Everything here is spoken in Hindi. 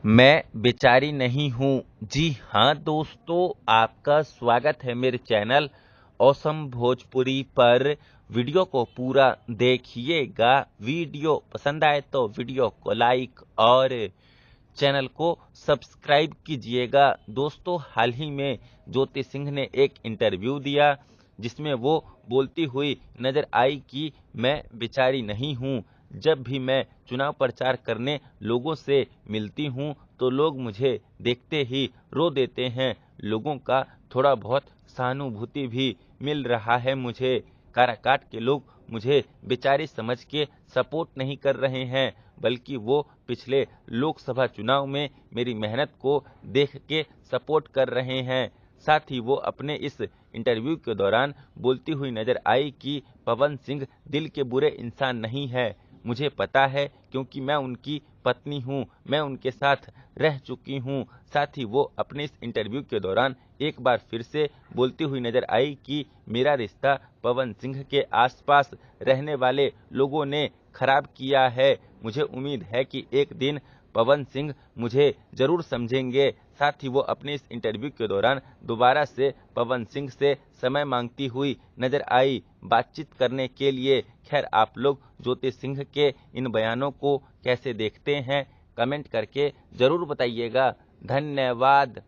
मैं बेचारी नहीं हूँ। जी हाँ दोस्तों, आपका स्वागत है मेरे चैनल ऑसम भोजपुरी पर। वीडियो को पूरा देखिएगा। वीडियो पसंद आए तो वीडियो को लाइक और चैनल को सब्सक्राइब कीजिएगा। दोस्तों, हाल ही में ज्योति सिंह ने एक इंटरव्यू दिया जिसमें वो बोलती हुई नजर आई कि मैं बेचारी नहीं हूँ। जब भी मैं चुनाव प्रचार करने लोगों से मिलती हूँ तो लोग मुझे देखते ही रो देते हैं। लोगों का थोड़ा बहुत सहानुभूति भी मिल रहा है मुझे। काराकाट के लोग मुझे बेचारी समझ के सपोर्ट नहीं कर रहे हैं, बल्कि वो पिछले लोकसभा चुनाव में मेरी मेहनत को देख के सपोर्ट कर रहे हैं। साथ ही वो अपने इस इंटरव्यू के दौरान बोलती हुई नजर आई कि पवन सिंह दिल के बुरे इंसान नहीं है। मुझे पता है क्योंकि मैं उनकी पत्नी हूं, मैं उनके साथ रह चुकी हूं। साथ ही वो अपने इस इंटरव्यू के दौरान एक बार फिर से बोलती हुई नजर आई कि मेरा रिश्ता पवन सिंह के आसपास रहने वाले लोगों ने खराब किया है। मुझे उम्मीद है कि एक दिन पवन सिंह मुझे जरूर समझेंगे। साथ ही वो अपने इस इंटरव्यू के दौरान दोबारा से पवन सिंह से समय मांगती हुई नजर आई बातचीत करने के लिए। खैर, आप लोग ज्योति सिंह के इन बयानों को कैसे देखते हैं, कमेंट करके जरूर बताइएगा। धन्यवाद।